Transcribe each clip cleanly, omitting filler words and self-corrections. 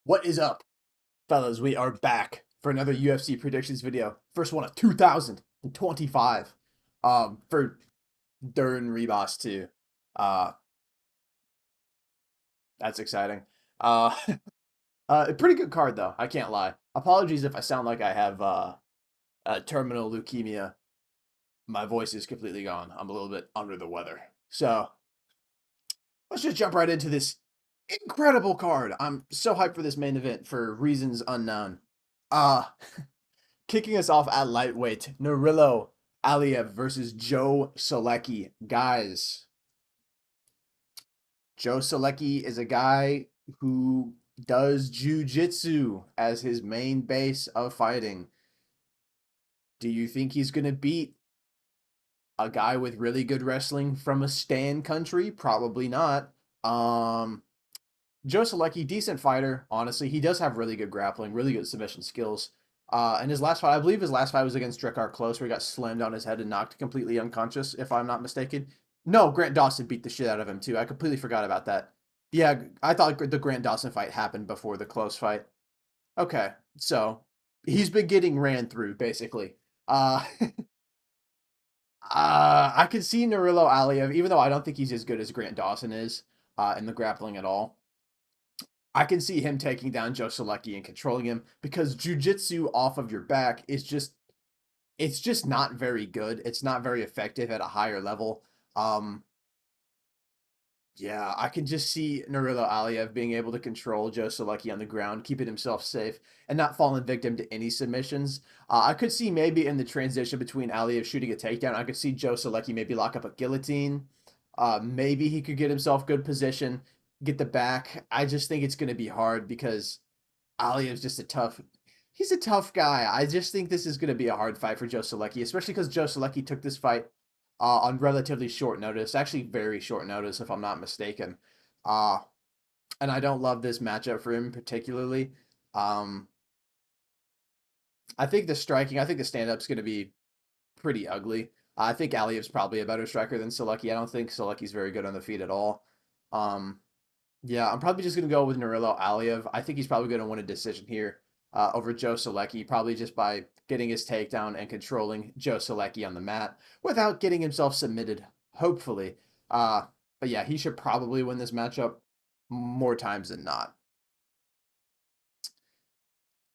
What is up, fellas? We are back for another UFC predictions video. First one of 2025. For Dern Ribas too. Uh, that's exciting. Uh, a pretty good card though. I can't lie. Apologies if I sound like I have terminal leukemia. My voice is completely gone. I'm a little bit under the weather. So let's just jump right into this incredible card. I'm so hyped for this main event for reasons unknown. Uh, Kicking us off at lightweight, Nurilo Aliev versus Joe Solecki. Guys, Joe Solecki is a guy who does jiu-jitsu as his main base of fighting. Do you think he's going to beat a guy with really good wrestling from a Stan country? Probably not. Joe Solecki, decent fighter, honestly. He does have really good grappling, really good submission skills. And his last fight, I believe his last fight was against Drakkar Close, where he got slammed on his head and knocked completely unconscious, if I'm not mistaken. No, Grant Dawson beat the shit out of him, too. I completely forgot about that. Yeah, I thought the Grant Dawson fight happened before the Close fight. Okay, so he's been getting ran through, basically. I can see Nurilo Aliev, even though I don't think he's as good as Grant Dawson is in the grappling at all. I can see him taking down Joe Solecki and controlling him because jujitsu off of your back is it's just not very good. It's not very effective at a higher level. Um, yeah, I can just see Nurilo Aliev being able to control Joe Solecki on the ground, keeping himself safe, and not falling victim to any submissions. I could see maybe in the transition between Aliev shooting a takedown, I could see Joe Solecki maybe lock up a guillotine. Maybe he could get himself good position, get the back. I just think it's going to be hard because Aliev's just he's a tough guy. I just think this is going to be a hard fight for Joe Solecki, especially because Joe Solecki took this fight on relatively short notice, actually very short notice, if I'm not mistaken. Uh, and I don't love this matchup for him particularly. Um, I think the stand up's going to be pretty ugly. I think Aliev's probably a better striker than Solecki. I don't think Solecki's very good on the feet at all. Um, yeah, I'm probably just going to go with Nurilo Aliev. I think he's probably going to win a decision here over Joe Solecki, probably just by getting his takedown and controlling Joe Solecki on the mat without getting himself submitted, hopefully. Uh, but yeah, he should probably win this matchup more times than not.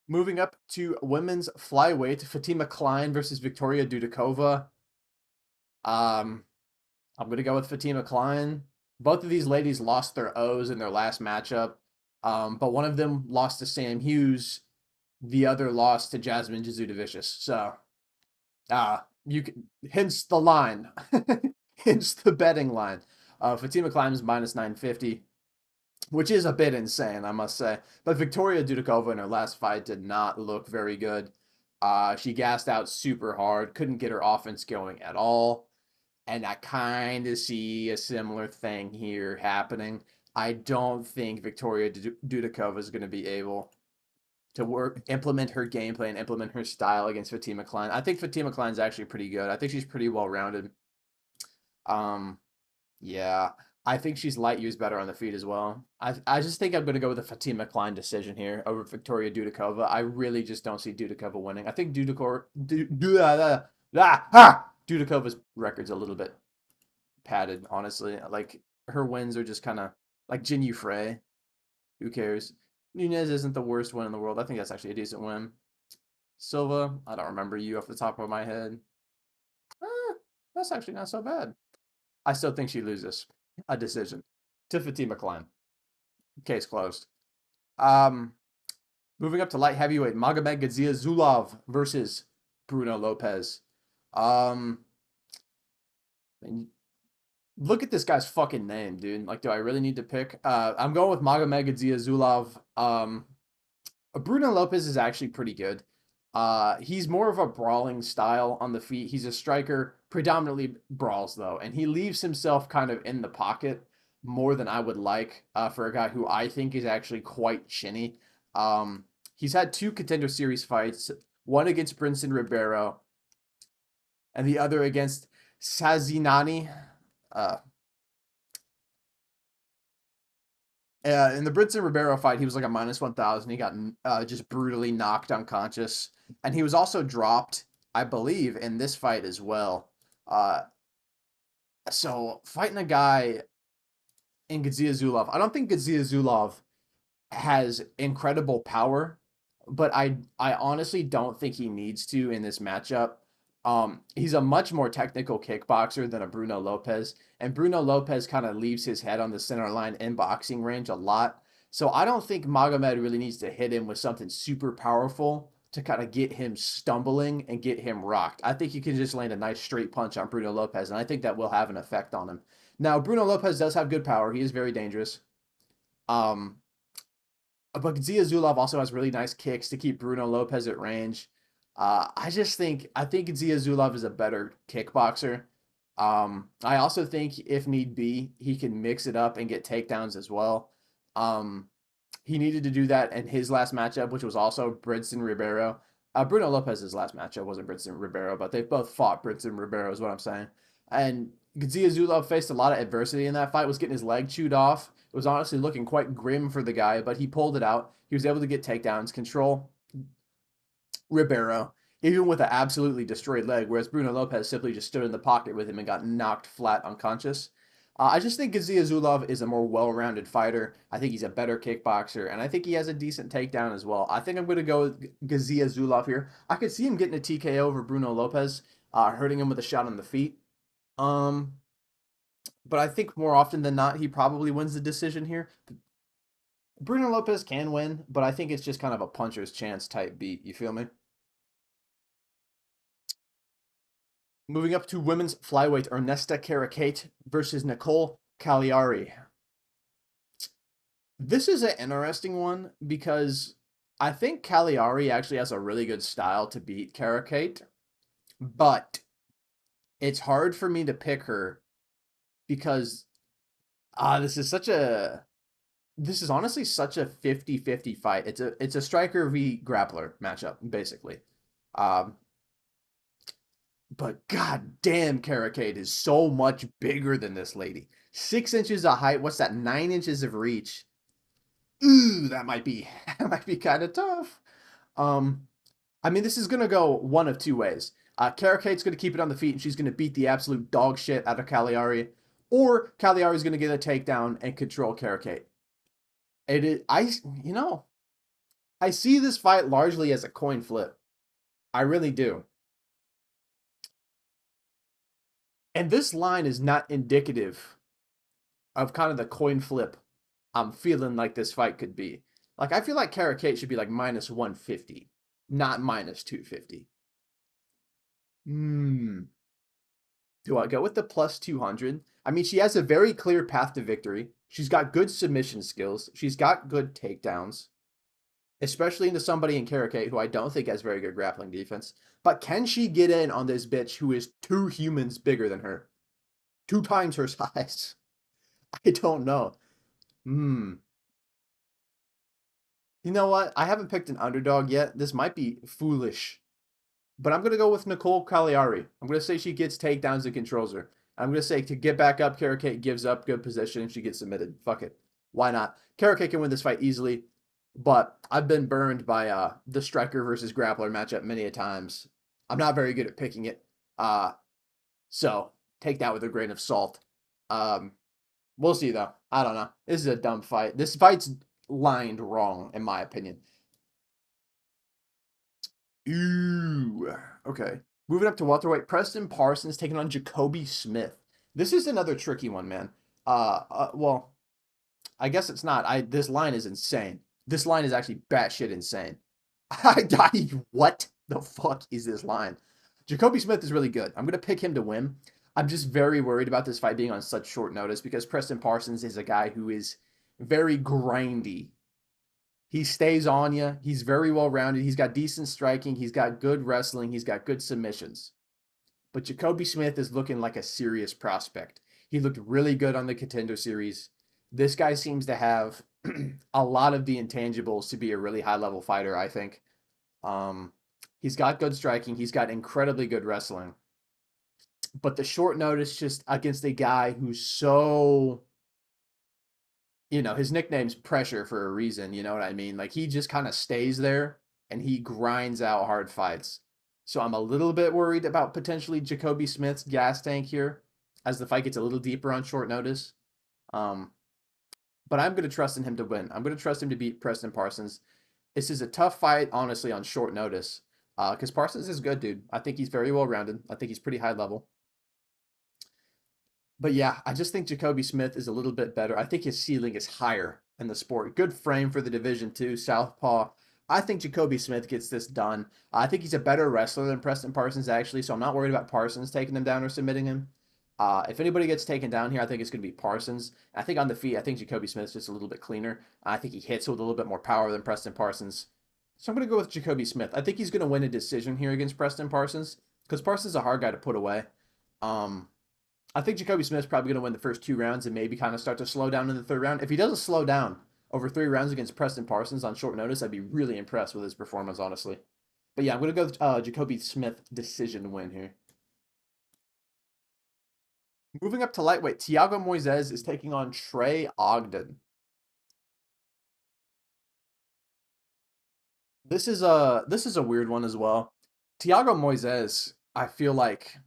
Moving up to women's flyweight, Fatima Klein versus Victoria Dudakova. Um, I'm going to go with Fatima Klein. Both of these ladies lost their O's in their last matchup, but one of them lost to Sam Hughes. The other lost to Jasmine Jasudavicius. So, you can, hence the line, hence the betting line. Fatima Klein is minus 950, which is a bit insane, I must say. But Victoria Dudakova in her last fight did not look very good. She gassed out super hard, couldn't get her offense going at all. And I kind of see a similar thing here happening. I don't think Victoria Dudakova is going to be able to implement her gameplay and implement her style against Fatima Klein. I think Fatima Klein's actually pretty good. I think she's pretty well rounded. Um, yeah, I think she's light years better on the feet as well. I just think I'm going to go with a Fatima Klein decision here over Victoria Dudakova. I really just don't see Dudakova winning. I think Dudakova's record's a little bit padded, honestly. Like her wins are just kind of like Jin Frey. Who cares? Nunez isn't the worst win in the world. I think that's actually a decent win. Silva, I don't remember you off the top of my head. That's actually not so bad. I still think she loses a decision to Fatima Klein. Case closed. Um, Moving up to light heavyweight, Magomed Gadzia Zulov versus Bruno Lopez. Um, Look at this guy's fucking name, dude. Like, do I really need to pick? I'm going with Magomed Gadzia Zulov. Bruno Lopez is actually pretty good. He's more of a brawling style on the feet. He's a striker, predominantly brawls though, and he leaves himself kind of in the pocket more than I would like for a guy who I think is actually quite chinny. He's had two Contender Series fights, one against Brinson Ribeiro and the other against Sazinani. Uh, In the Brinson Ribeiro fight, he was like a minus 1,000. He got just brutally knocked unconscious, and he was also dropped, I believe, in this fight as well. Uh, so fighting a guy in Gadzia Zulov, I don't think Gadzia Zulov has incredible power, but I honestly don't think he needs to in this matchup. He's a much more technical kickboxer than a Bruno Lopez, and Bruno Lopez kind of leaves his head on the center line in boxing range a lot. So I don't think Magomed really needs to hit him with something super powerful to kind of get him stumbling and get him rocked. I think you can just land a nice straight punch on Bruno Lopez, and I think that will have an effect on him. Now, Bruno Lopez does have good power. He is very dangerous. Um, but Zia Zulov also has really nice kicks to keep Bruno Lopez at range. I think Zia Zulov is a better kickboxer. I also think if need be, he can mix it up and get takedowns as well. Um, he needed to do that in his last matchup, which was also Brinson Ribeiro. Bruno Lopez's last matchup wasn't Brinson Ribeiro, but they both fought Brinson Ribeiro, is what I'm saying. And Gadzia Zulov faced a lot of adversity in that fight, was getting his leg chewed off. It was honestly looking quite grim for the guy, but he pulled it out. He was able to get takedowns, control Ribeiro, even with an absolutely destroyed leg, whereas Bruno Lopez simply just stood in the pocket with him and got knocked flat unconscious. I just think Gadzia Zulov is a more well-rounded fighter. I think he's a better kickboxer, and I think he has a decent takedown as well. I think I'm going to go with Gadzia Zulov here. I could see him getting a TKO over Bruno Lopez, hurting him with a shot on the feet. Um, but I think more often than not, he probably wins the decision here. Bruno Lopez can win, but I think it's just kind of a puncher's chance type beat. You feel me? Moving up to women's flyweight, Ernesta Caracate versus Nicole Cagliari. This is an interesting one because I think Cagliari actually has a really good style to beat Caracate, but it's hard for me to pick her because this is honestly such a 50-50 fight. It's a striker v grappler matchup, basically. Um, but god damn, Caracade is so much bigger than this lady. 6 inches of height. What's that? 9 inches of reach. Ooh, that might be that might be kind of tough. Um, I mean, this is gonna go one of two ways. Caracate's gonna keep it on the feet, and she's gonna beat the absolute dog shit out of Cagliari, or Cagliari's gonna get a takedown and control Caracate. It is, I see this fight largely as a coin flip. I really do. And this line is not indicative of kind of the coin flip I'm feeling like this fight could be. Like, I feel like Caracate should be like minus 150, not minus 250. Hmm. Do I go with the plus 200? I mean, she has a very clear path to victory. She's got good submission skills. She's got good takedowns, especially into somebody in Caracate who I don't think has very good grappling defense. But can she get in on this bitch who is two humans bigger than her? 2 times her size? I don't know. Hmm. You know what? I haven't picked an underdog yet. This might be foolish, but I'm going to go with Nicole Cagliari. I'm going to say she gets takedowns and controls her. I'm going to say to get back up, Caracate gives up good position and she gets submitted. Fuck it. Why not? Caracate can win this fight easily, but I've been burned by the striker versus grappler matchup many a times. I'm not very good at picking it. So take that with a grain of salt. Um, we'll see though. I don't know. This is a dumb fight. This fight's lined wrong, in my opinion. Ooh. Okay. Moving up to welterweight, Preston Parsons taking on Jacoby Smith. This is another tricky one, man. Well, I guess it's not. This line is insane. This line is actually batshit insane. What the fuck is this line? Jacoby Smith is really good. I'm gonna pick him to win. I'm just very worried about this fight being on such short notice because Preston Parsons is a guy who is very grindy. He stays on you. He's very well rounded. He's got decent striking. He's got good wrestling. He's got good submissions. But Jacoby Smith is looking like a serious prospect. He looked really good on the Contender Series. This guy seems to have a lot of the intangibles to be a really high level fighter, I think. Um, he's got good striking. He's got incredibly good wrestling. But the short notice just against a guy who's so his nickname's Pressure for a reason, you know what I mean? Like he just kind of stays there and he grinds out hard fights. So I'm a little bit worried about potentially Jacoby Smith's gas tank here as the fight gets a little deeper on short notice. Um, but I'm going to trust in him to win. I'm going to trust him to beat Preston Parsons. This is a tough fight, honestly, on short notice. Because Parsons is good, dude. I think he's very well rounded. I think he's pretty high level. But yeah, I just think Jacoby Smith is a little bit better. I think his ceiling is higher in the sport. Good frame for the division too, southpaw. I think Jacoby Smith gets this done. I think he's a better wrestler than Preston Parsons actually, so I'm not worried about Parsons taking him down or submitting him. If anybody gets taken down here, I think it's going to be Parsons. I think on the feet, I think Jacoby Smith's just a little bit cleaner. I think he hits with a little bit more power than Preston Parsons. So I'm going to go with Jacoby Smith. I think he's going to win a decision here against Preston Parsons because Parsons is a hard guy to put away. Um, I think Jacoby Smith's probably going to win the first 2 rounds and maybe kind of start to slow down in the third round. If he doesn't slow down over 3 rounds against Preston Parsons on short notice, I'd be really impressed with his performance, honestly. But yeah, I'm going to go with Jacoby Smith decision win here. Moving up to lightweight, Thiago Moises is taking on Trey Ogden. This is a weird one as well. Thiago Moises, I feel like.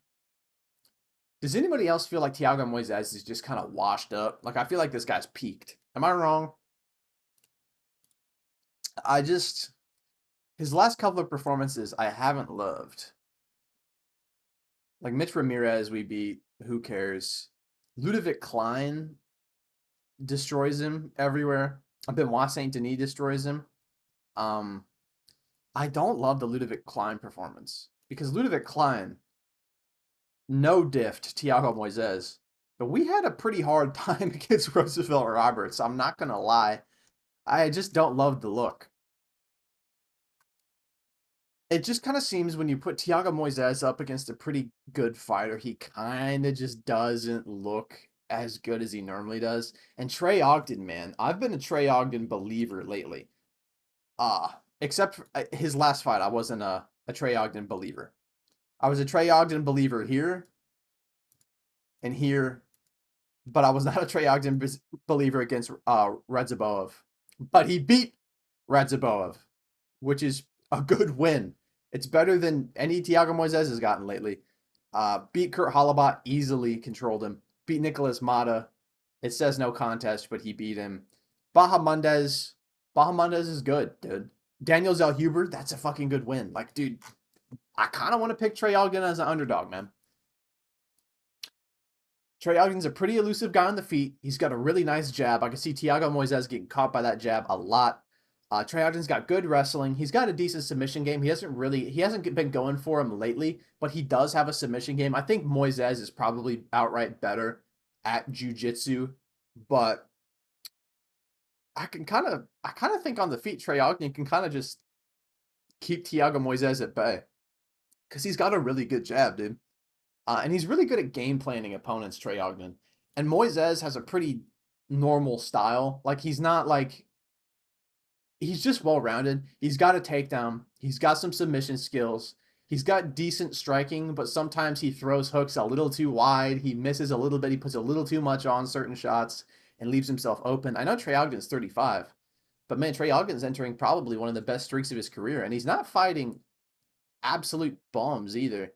Does anybody else feel like Thiago Moises is just kind of washed up? Like I feel like this guy's peaked. Am I wrong? I just his last couple of performances I haven't loved. Like Mitch Ramirez, we beat. Who cares? Ludovic Klein destroys him everywhere. Benoit Saint Denis destroys him. Um, I don't love the Ludovic Klein performance because Ludovic Klein no diffed Thiago Moises, but we had a pretty hard time against Roosevelt Roberts. I'm not gonna lie, I just don't love the look. It just kind of seems when you put Thiago Moises up against a pretty good fighter, he kind of just doesn't look as good as he normally does. And Trey Ogden, man, I've been a Trey Ogden believer lately. Except for his last fight, I wasn't a Trey Ogden believer. I was a Trey Ogden believer here and here, but I was not a Trey Ogden believer against Radzaboev. But he beat Radzaboev, which is a good win. It's better than any Thiago Moises has gotten lately. Beat Kurt Halabat, easily controlled him. Beat Nicolas Mata. It says no contest, but he beat him. Bahamundez is good, dude. Daniel Zellhuber, that's a fucking good win. Like, dude, I kind of want to pick Trey Ogden as an underdog, man. Trey Ogden's a pretty elusive guy on the feet. He's got a really nice jab. I can see Thiago Moises getting caught by that jab a lot. Trey Ogden's got good wrestling. He's got a decent submission game. He hasn't been going for him lately, but he does have a submission game. I think Moises is probably outright better at jiu-jitsu, but I kind of think on the feet Trey Ogden can kind of just keep Thiago Moises at bay because he's got a really good jab, dude. And he's really good at game planning opponents, Trey Ogden. And Moises has a pretty normal style. Like he's not like he's just well rounded. He's got a takedown. He's got some submission skills. He's got decent striking, but sometimes he throws hooks a little too wide. He misses a little bit. He puts a little too much on certain shots and leaves himself open. I know Trey Ogden's 35, but man, Trey Ogden's entering probably one of the best streaks of his career, and he's not fighting absolute bombs either.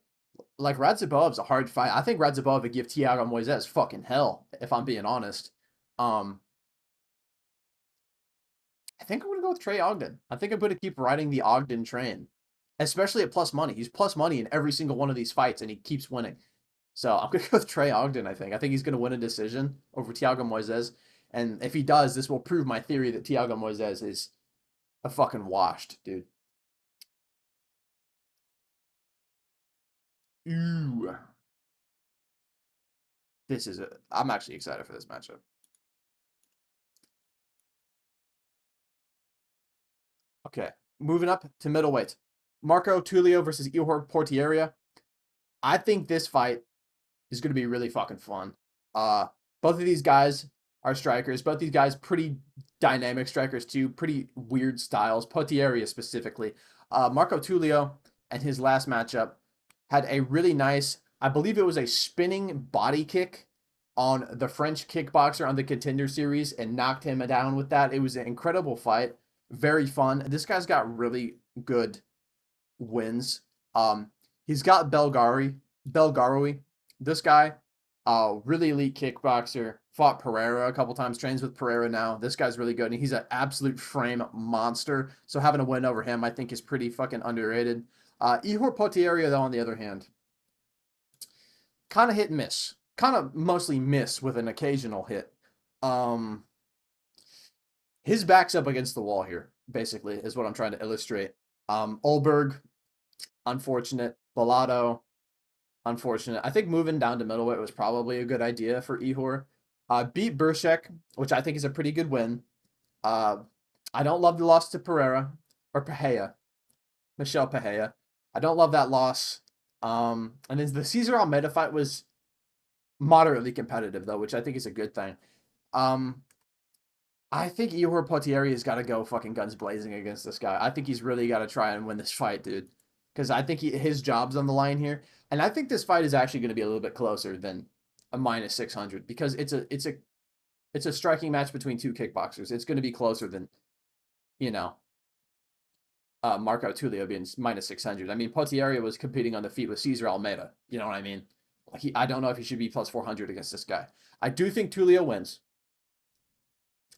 Like Radzabov's a hard fight. I think Radzabov would give Thiago Moises fucking hell, if I'm being honest. Um, I think I'm gonna go with Trey Ogden. I think I'm gonna keep riding the Ogden train, especially at plus money. He's plus money in every single one of these fights, and he keeps winning. So I'm gonna go with Trey Ogden. I think he's gonna win a decision over Thiago Moises, and if he does, this will prove my theory that Thiago Moises is a fucking washed dude. Ooh, I'm actually excited for this matchup. Okay, moving up to middleweight. Marco Tulio versus Ihor Portieria. I think this fight is going to be really fucking fun. Uh, both of these guys are strikers. Both these guys pretty dynamic strikers too. Pretty weird styles. Portieria specifically. Marco Tulio and his last matchup had a really nice, I believe it was a spinning body kick on the French kickboxer on the Contender Series and knocked him down with that. It was an incredible fight, very fun. This guy's got really good wins. He's got Belgaroui. This guy, really elite kickboxer. Fought Pereira a couple times. Trains with Pereira now. This guy's really good, and he's an absolute frame monster. So having a win over him, I think, is pretty fucking underrated. Ihor Potieria, though, on the other hand, kind of hit and miss. Kind of mostly miss with an occasional hit. His back's up against the wall here, basically, is what I'm trying to illustrate. Olberg, unfortunate. Bellotto, unfortunate. I think moving down to middleweight was probably a good idea for Ihor. Beat Burshek, which I think is a pretty good win. I don't love the loss to Pereira, or Pahea. Michel Pahea. I don't love that loss. And then the Cesar Almeida fight was moderately competitive, though, which I think is a good thing. I think Ihor Potieria has got to go fucking guns blazing against this guy. I think he's really got to try and win this fight, dude. Because I think his job's on the line here. And I think this fight is actually going to be a little bit closer than a minus 600. Because it's a striking match between two kickboxers. It's going to be closer than, you know, Marco Tulio being minus 600. I mean, Potieria was competing on the feet with Cesar Almeida. You know what I mean? I don't know if he should be plus 400 against this guy. I do think Tulio wins.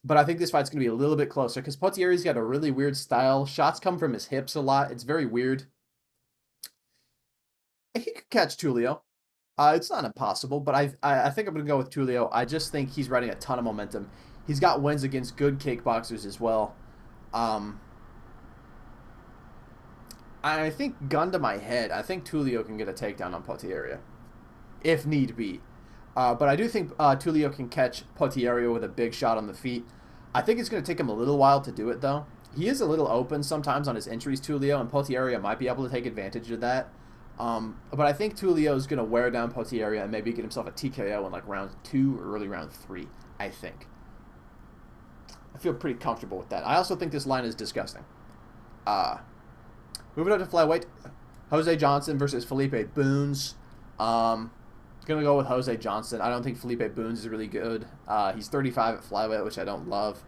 But I think this fight's going to be a little bit closer because Potieria's got a really weird style. Shots come from his hips a lot. It's very weird. He could catch Tulio. It's not impossible, but I think I'm going to go with Tulio. I just think he's riding a ton of momentum. He's got wins against good kickboxers as well. I think, gun to my head, I think Tulio can get a takedown on Potieria, if need be. But I do think Tulio can catch Potieria with a big shot on the feet. I think it's going to take him a little while to do it, though. He is a little open sometimes on his entries, Tulio, and Potieria might be able to take advantage of that. But I think Tulio is going to wear down Potieria and maybe get himself a TKO in like round 2 or early round 3, I think. I feel pretty comfortable with that. I also think this line is disgusting. Moving up to flyweight, Jose Johnson versus Felipe Boons. Gonna go with Jose Johnson. I don't think Felipe Boons is really good. He's 35 at flyweight, which I don't love.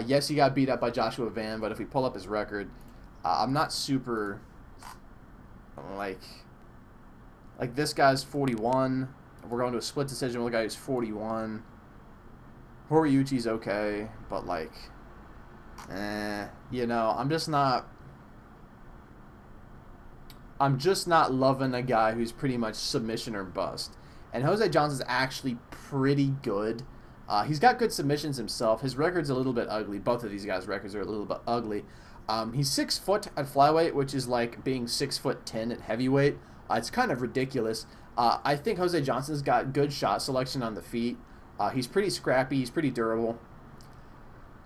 Yes, he got beat up by Joshua Van, but if we pull up his record, I'm not super like this guy's 41. We're going to a split decision with a guy who's 41. Horiuchi's okay, but like, you know, I'm just not loving a guy who's pretty much submission or bust. And Jose Johnson's actually pretty good. He's got good submissions himself. His record's a little bit ugly. Both of these guys' records are a little bit ugly. He's 6 foot at flyweight, which is like being 6'10" at heavyweight. It's kind of ridiculous. I think Jose Johnson's got good shot selection on the feet. He's pretty scrappy. He's pretty durable.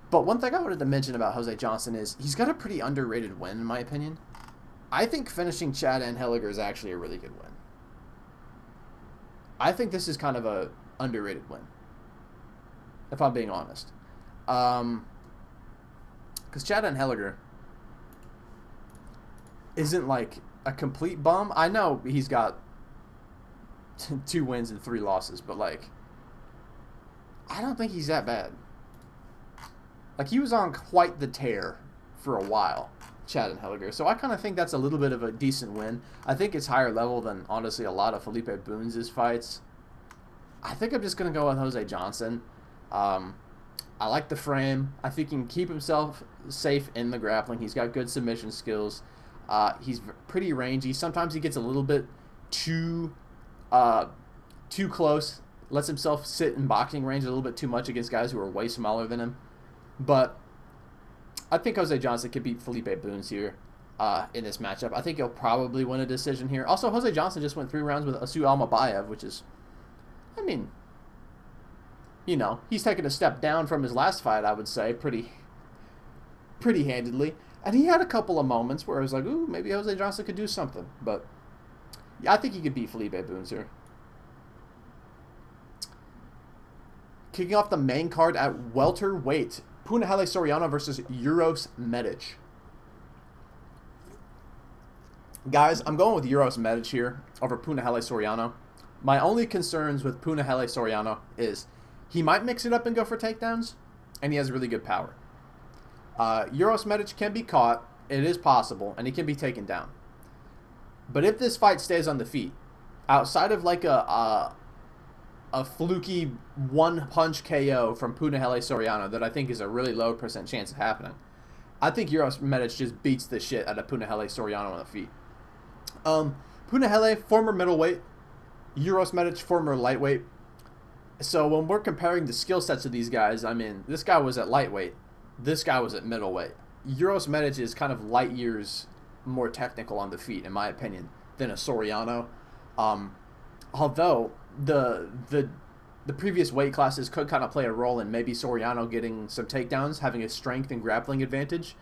But one thing I wanted to mention about Jose Johnson is he's got a pretty underrated win, in my opinion. I think finishing Chad Anheliger is actually a really good win. I think this is kind of a underrated win, if I'm being honest. Because Chad Anheliger isn't like a complete bum. I know he's got 2 wins and 3 losses, but like, I don't think he's that bad. Like, he was on quite the tear for a while, Chad Anheliger. So I kind of think that's a little bit of a decent win. I think it's higher level than, honestly, a lot of Felipe Boons' fights. I think I'm just going to go with Jose Johnson. I like the frame. I think he can keep himself safe in the grappling. He's got good submission skills. He's pretty rangy. Sometimes he gets a little bit too close. Lets himself sit in boxing range a little bit too much against guys who are way smaller than him. But I think Jose Johnson could beat Felipe Boons here in this matchup. I think he'll probably win a decision here. Also, Jose Johnson just went 3 rounds with Asu Almabayev, which is, I mean, you know, he's taken a step down from his last fight, I would say, pretty handedly. And he had a couple of moments where I was like, ooh, maybe Jose Johnson could do something. But yeah, I think he could beat Felipe Boons here. Kicking off the main card at welterweight, Punahele Soriano versus Uros Medic. Guys, I'm going with Uros Medic here over Punahele Soriano. My only concerns with Punahele Soriano is he might mix it up and go for takedowns, and he has really good power. Uros Medic can be caught. It is possible, and he can be taken down. But if this fight stays on the feet, outside of like a fluky one-punch KO from Punahele Soriano that I think is a really low % chance of happening, I think Uros Medic just beats the shit out of Punahele Soriano on the feet. Punahele, former middleweight. Uros Medic, former lightweight. So when we're comparing the skill sets of these guys, I mean, this guy was at lightweight. This guy was at middleweight. Uros Medic is kind of light years more technical on the feet, in my opinion, than a Soriano. Although the previous weight classes could kind of play a role in maybe Soriano getting some takedowns, having a strength and grappling advantage.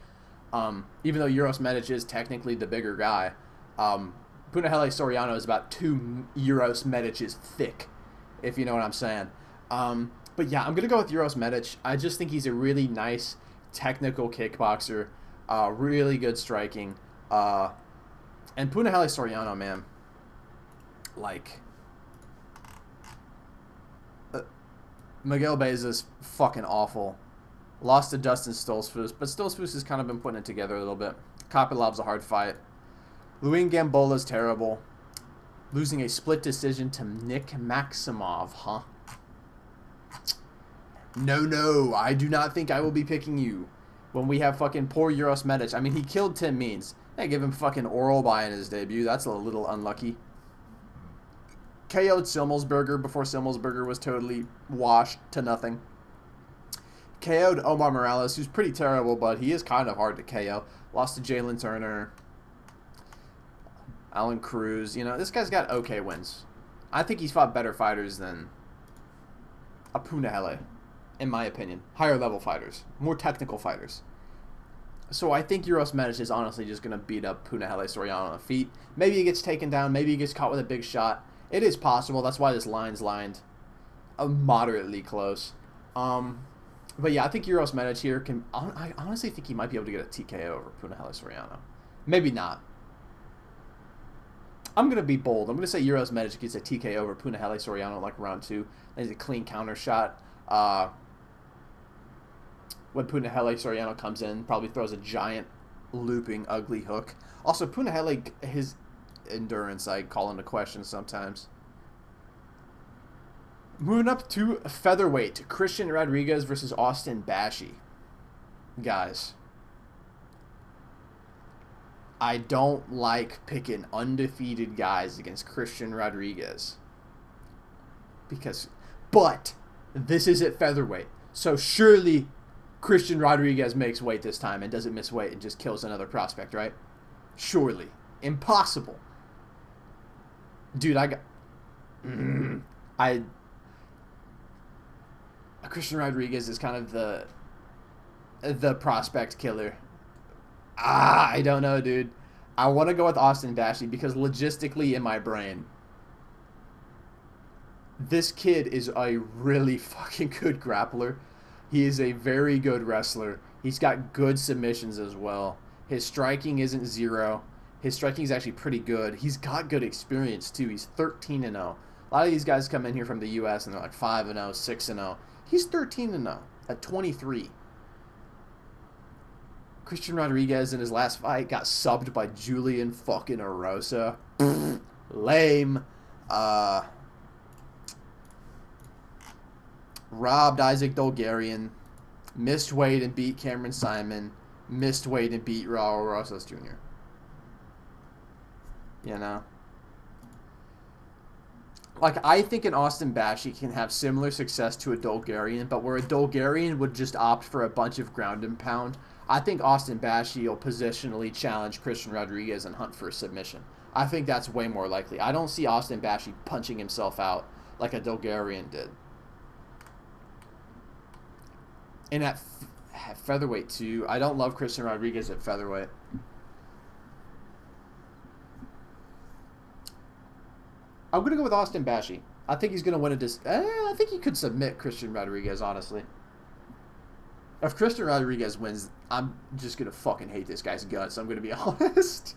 Even though Uros Medic is technically the bigger guy, Punahele Soriano is about 2 Uros Medic's thick, if you know what I'm saying. But yeah, I'm going to go with Uros Medic. I just think he's a really nice technical kickboxer, really good striking. And Punahele Soriano, man, like, Miguel Baeza's fucking awful. Lost to Dustin Stoltzfus, but Stoltzfus has kind of been putting it together a little bit. Kopilov's a hard fight. Louis Gambola's terrible. Losing a split decision to Nick Maximov, huh? No, I do not think I will be picking you when we have fucking poor Uros Medic. I mean, he killed Tim Means. They give him fucking oral by in his debut. That's a little unlucky. KO'd Simmelsberger before Simmelsberger was totally washed to nothing. KO'd Omar Morales, who's pretty terrible, but he is kind of hard to KO. Lost to Jalen Turner. Alan Cruz. You know, this guy's got okay wins. I think he's fought better fighters than a Punahele, in my opinion. Higher level fighters. More technical fighters. So I think Uros Medic is honestly just going to beat up Punahele Soriano on the feet. Maybe he gets taken down. Maybe he gets caught with a big shot. It is possible. That's why this line's lined moderately close. But yeah, I think Uros Medic here can... I honestly think he might be able to get a TKO over Punahele Soriano. Maybe not. I'm going to be bold. I'm going to say Uros Medic gets a TKO over Punahele Soriano like round 2. There's a clean counter shot. When Punahele Soriano comes in, probably throws a giant looping ugly hook. Also, Punahele, his endurance I call into question sometimes. Moving up to featherweight, Christian Rodriguez versus Austin Bashi. Guys, I don't like picking undefeated guys against Christian Rodriguez. But this is at featherweight. So surely Christian Rodriguez makes weight this time and doesn't miss weight and just kills another prospect, right? Surely. Impossible. Dude, Christian Rodriguez is kind of the prospect killer. I don't know, dude. I want to go with Austin Bashi because logistically in my brain, this kid is a really fucking good grappler. He is a very good wrestler. He's got good submissions as well. His striking isn't zero. His striking is actually pretty good. He's got good experience too. He's 13-0. A lot of these guys come in here from the U.S. and they're like 5-0, 6-0. He's 13-0 at 23. Christian Rodriguez in his last fight got subbed by Julian fucking Erosa. Lame. Robbed Isaac Dolgarian. Missed weight and beat Cameron Simon. Missed weight and beat Raul Rosas Jr. You know? Like, I think an Austin Bashi can have similar success to a Dolgarian, but where a Dolgarian would just opt for a bunch of ground and pound, I think Austin Bashi will positionally challenge Christian Rodriguez and hunt for a submission. I think that's way more likely. I don't see Austin Bashi punching himself out like a Dolgarian did. And at featherweight, too, I don't love Christian Rodriguez at featherweight. I'm going to go with Austin Bashi. I think he's going to win I think he could submit Christian Rodriguez, honestly. If Christian Rodriguez wins, I'm just gonna fucking hate this guy's guts. I'm gonna be honest.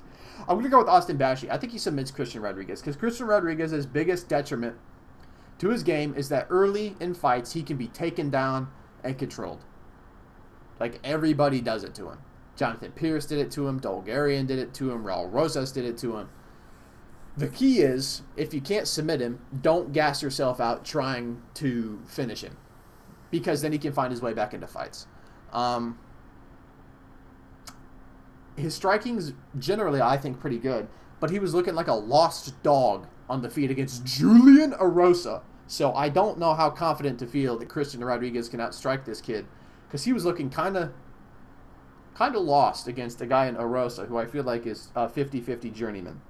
I'm gonna go with Austin Bashi. I think he submits Christian Rodriguez because Christian Rodriguez's biggest detriment to his game is that early in fights he can be taken down and controlled. Like everybody does it to him. Jonathan Pierce did it to him. Dolgarian did it to him. Raul Rosas did it to him. The key is, if you can't submit him, don't gas yourself out trying to finish him, because then he can find his way back into fights. His striking's generally, I think, pretty good, but he was looking like a lost dog on the feet against Julian Erosa. So I don't know how confident to feel that Christian Rodriguez can outstrike this kid, because he was looking kind of lost against a guy in Erosa, who I feel like is a 50-50 journeyman.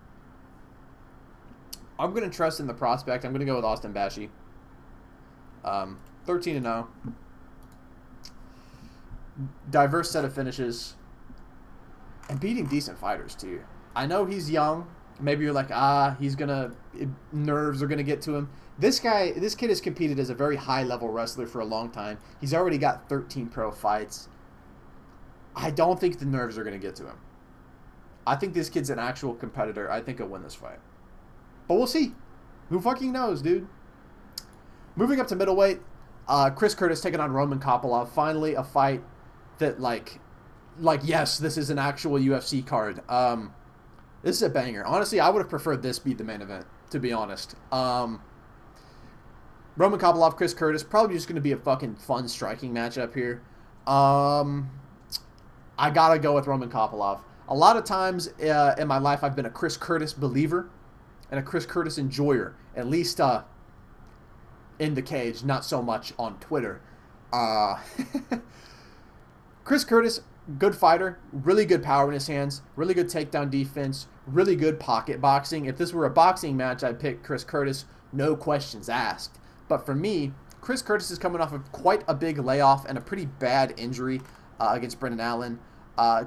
I'm going to trust in the prospect. I'm going to go with Austin Bashi. 13-0. Diverse set of finishes. And beating decent fighters, too. I know he's young. Maybe you're like, he's going to... nerves are going to get to him. This kid has competed as a very high-level wrestler for a long time. He's already got 13 pro fights. I don't think the nerves are going to get to him. I think this kid's an actual competitor. I think he'll win this fight. But we'll see. Who fucking knows, dude? Moving up to middleweight, Chris Curtis taking on Roman Kopylov. Finally, a fight that, like, yes, this is an actual UFC card. This is a banger. Honestly, I would have preferred this be the main event, to be honest. Roman Kopylov, Chris Curtis, probably just going to be a fucking fun striking matchup here. I gotta go with Roman Kopylov. A lot of times in my life, I've been a Chris Curtis believer and a Chris Curtis enjoyer, at least in the cage, not so much on Twitter. Chris Curtis, good fighter, really good power in his hands, really good takedown defense, really good pocket boxing. If this were a boxing match, I'd pick Chris Curtis, no questions asked. But for me, Chris Curtis is coming off of quite a big layoff and a pretty bad injury against Brendan Allen.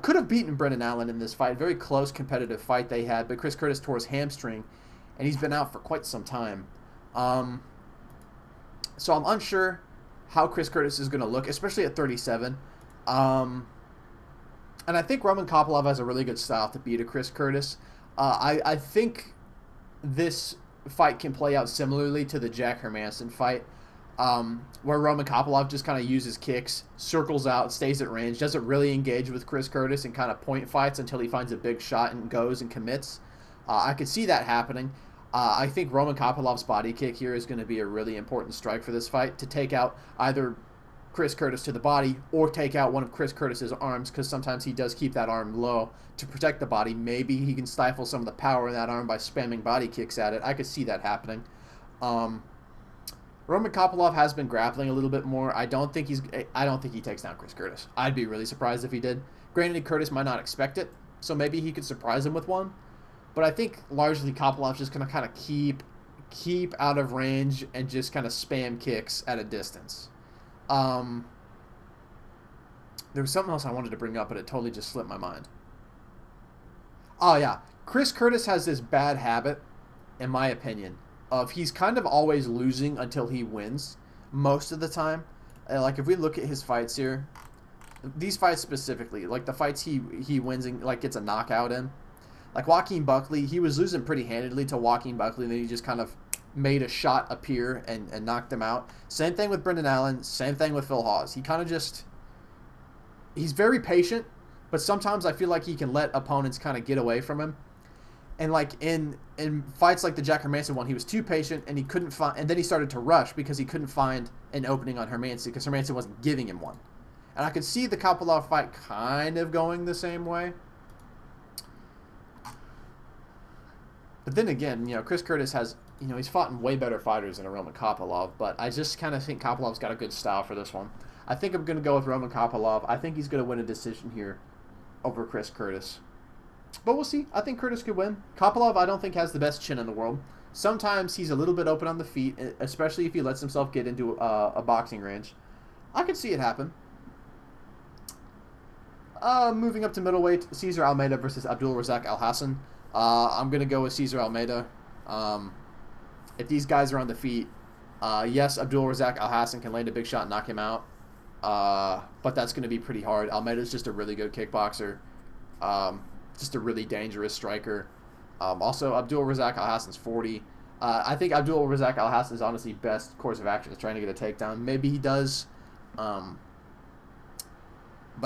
Could have beaten Brendan Allen in this fight. Very close competitive fight they had, but Chris Curtis tore his hamstring, and he's been out for quite some time. So I'm unsure how Chris Curtis is going to look, especially at 37. And I think Roman Kopylov has a really good style to beat a Chris Curtis. I think this fight can play out similarly to the Jack Hermanson fight, where Roman Kopylov just kind of uses kicks, circles out, stays at range, doesn't really engage with Chris Curtis and kind of point fights until he finds a big shot and goes and commits. I could see that happening. I think Roman Kopylov's body kick here is going to be a really important strike for this fight to take out either Chris Curtis to the body or take out one of Chris Curtis's arms, because sometimes he does keep that arm low to protect the body. Maybe he can stifle some of the power in that arm by spamming body kicks at it. I could see that happening. Roman Kopylov has been grappling a little bit more. I don't think he takes down Chris Curtis. I'd be really surprised if he did. Granted, Curtis might not expect it, so maybe he could surprise him with one. But I think largely Kopylov's just going to kind of keep out of range and just kind of spam kicks at a distance. There was something else I wanted to bring up, but it totally just slipped my mind. Oh, yeah. Chris Curtis has this bad habit, in my opinion, of he's kind of always losing until he wins most of the time. Like, if we look at his fights here, these fights specifically, like the fights he wins and, like, gets a knockout in. Like Joaquin Buckley, he was losing pretty handedly to Joaquin Buckley, and then he just kind of made a shot appear and knocked him out. Same thing with Brendan Allen. Same thing with Phil Hawes. He kind of just... he's very patient, but sometimes I feel like he can let opponents kind of get away from him. And like in fights like the Jack Hermanson one, he was too patient, and he couldn't find... and then he started to rush because he couldn't find an opening on Hermanson because Hermanson wasn't giving him one. And I could see the Kopylov fight kind of going the same way. But then again, you know, Chris Curtis has, you know, he's fought in way better fighters than a Roman Kopylov, but I just kind of think Kopylov's got a good style for this one. I think I'm going to go with Roman Kopylov. I think he's going to win a decision here over Chris Curtis. But we'll see. I think Curtis could win. Kopylov, I don't think, has the best chin in the world. Sometimes he's a little bit open on the feet, especially if he lets himself get into a boxing range. I could see it happen. Moving up to middleweight, Cesar Almeida versus Abdul Razak Alhassan. I'm going to go with Cesar Almeida. If these guys are on the feet, yes, Abdul Razak Alhassan can land a big shot and knock him out. But that's going to be pretty hard. Almeida's just a really good kickboxer. Um, just a really dangerous striker. Also, Abdul Razak Al Hassan's 40. I think Abdul Razak Al Hassan's honestly best course of action is trying to get a takedown. Maybe he does. But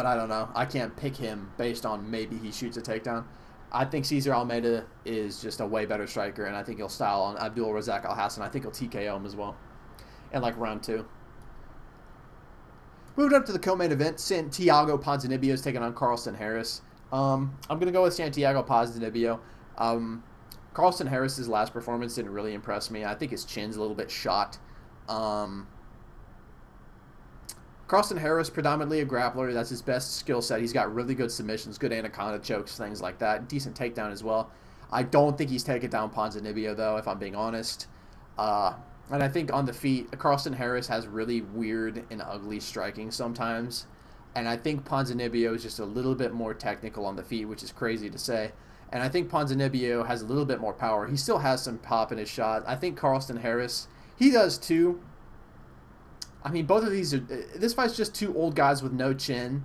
I don't know. I can't pick him based on maybe he shoots a takedown. I think Cesar Almeida is just a way better striker, and I think he'll style on Abdul Razak Al Hassan. I think he'll TKO him as well in like round 2. Moving up to the co-main event, Santiago Ponzinibbio is taking on Carlston Harris. I'm going to go with Santiago Ponzinibbio. Carlston Harris's last performance didn't really impress me. I think his chin's a little bit shot. Carlston Harris, predominantly a grappler. That's his best skill set. He's got really good submissions, good anaconda chokes, things like that. Decent takedown as well. I don't think he's taken down Ponzinibbio, though, if I'm being honest. And I think on the feet, Carlston Harris has really weird and ugly striking sometimes. And I think Ponzinibbio is just a little bit more technical on the feet, which is crazy to say. And I think Ponzinibbio has a little bit more power. He still has some pop in his shot. I think Carlston Harris, he does too. I mean, both of these are... This fight's just two old guys with no chin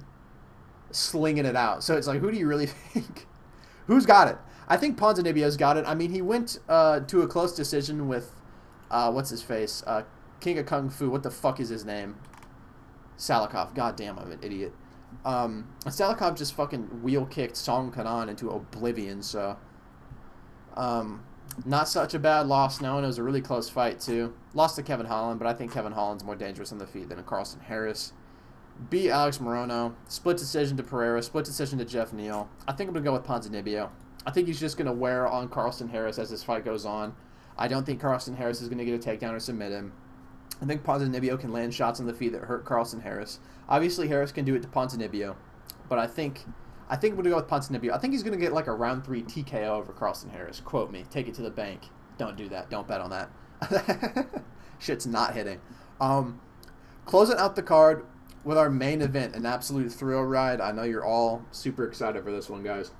slinging it out. So it's like, who do you really think? Who's got it? I think Ponzinibbio's got it. I mean, he went to a close decision with... what's his face? King of Kung Fu. What the fuck is his name? Salikov. God damn, I'm an idiot. Salikov just fucking wheel-kicked Song Kanan into oblivion, so... not such a bad loss now, and it was a really close fight, too. Lost to Kevin Holland, but I think Kevin Holland's more dangerous on the feet than Carlston Harris. Beat Alex Morono. Split decision to Pereira. Split decision to Jeff Neal. I think I'm going to go with Ponzinibbio. I think he's just going to wear on Carlston Harris as this fight goes on. I don't think Carlston Harris is going to get a takedown or submit him. I think Ponzinibbio can land shots on the feet that hurt Carlston Harris. Obviously, Harris can do it to Ponzinibbio, but I think I'm going to go with Ponzinibbio. I think he's going to get like a round 3 TKO over Carlston Harris. Quote me. Take it to the bank. Don't do that. Don't bet on that. Shit's not hitting. Closing out the card with our main event, an absolute thrill ride. I know you're all super excited for this one, guys.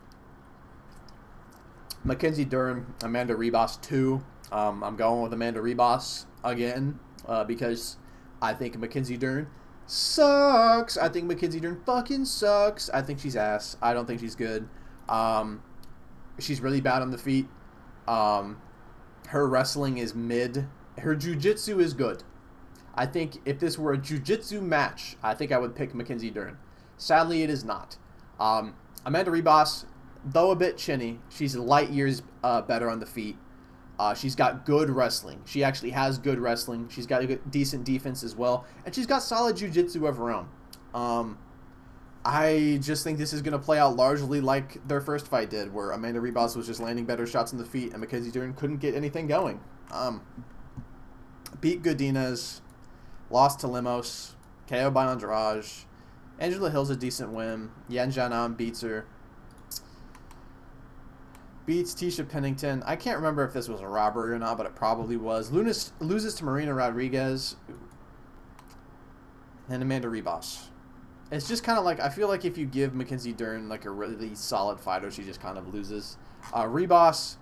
Mackenzie Dern, Amanda Ribas 2. I'm going with Amanda Ribas again because I think Mackenzie Dern sucks. I think Mackenzie Dern fucking sucks. I think she's ass. I don't think she's good. She's really bad on the feet. Her wrestling is mid. Her jiu-jitsu is good. I think if this were a jiu-jitsu match, I think I would pick Mackenzie Dern. Sadly, it is not. Amanda Ribas, though a bit chinny, she's light years better on the feet. She's got good wrestling. She actually has good wrestling. She's got a good, decent defense as well. And she's got solid jiu-jitsu of her own. I just think this is going to play out largely like their first fight did, where Amanda Ribas was just landing better shots on the feet and Mackenzie Dern couldn't get anything going. Beat Godinez, lost to Lemos, KO by Andrade. Angela Hill's a decent win. Yan Jianan beats her. Beats Tisha Pennington. I can't remember if this was a robbery or not, but it probably was. Loses to Marina Rodriguez. And Amanda Ribas. It's just kind of like, I feel like if you give Mackenzie Dern like a really solid fighter, she just kind of loses. Ribas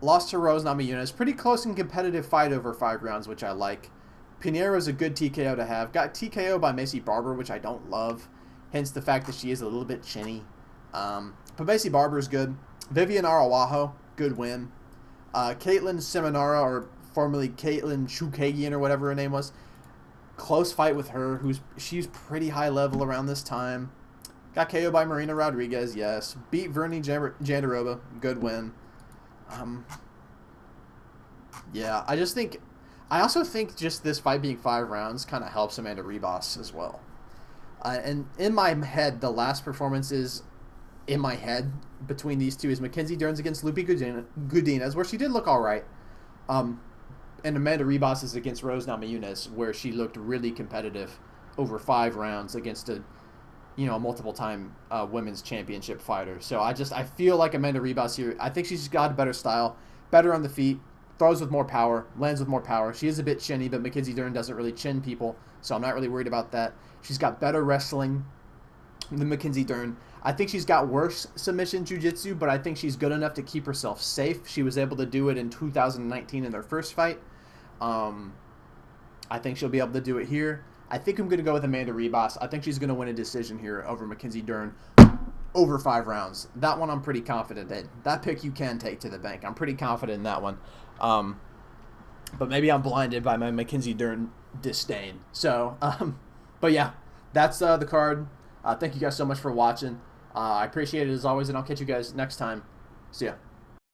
lost to Rose Namajunas. Pretty close and competitive fight over 5 rounds, which I like. Pinheiro's a good TKO to have. Got TKO by Macy Barber, which I don't love. Hence the fact that she is a little bit chinny. But Macy Barber is good. Vivian Araújo, good win. Caitlin Seminara, or formerly Caitlin Chukagian, or whatever her name was. Close fight with her. She's pretty high level around this time. Got KO by Marina Rodriguez, yes. Beat Vernie Jandaroba, good win. Yeah, I also think just this fight being 5 rounds kind of helps Amanda Ribas as well. And in my head, the last performances in my head between these two is Mackenzie Dern's against Lupi Godinez, where she did look all right. And Amanda Ribas is against Rose Namajunas, where she looked really competitive over 5 rounds against a, multiple-time women's championship fighter. So I feel like Amanda Ribas here, I think she's got a better style, better on the feet, throws with more power, lands with more power. She is a bit chinny, but Mackenzie Dern doesn't really chin people, so I'm not really worried about that. She's got better wrestling than Mackenzie Dern. I think she's got worse submission jiu-jitsu, but I think she's good enough to keep herself safe. She was able to do it in 2019 in their first fight. I think she'll be able to do it here. I think I'm going to go with Amanda Ribas. I think she's going to win a decision here over Mackenzie Dern over 5 rounds. That one I'm pretty confident in. That pick you can take to the bank. I'm pretty confident in that one. But maybe I'm blinded by my Mackenzie Dern disdain. So, but yeah, that's the card. Thank you guys so much for watching. I appreciate it as always, and I'll catch you guys next time. See ya.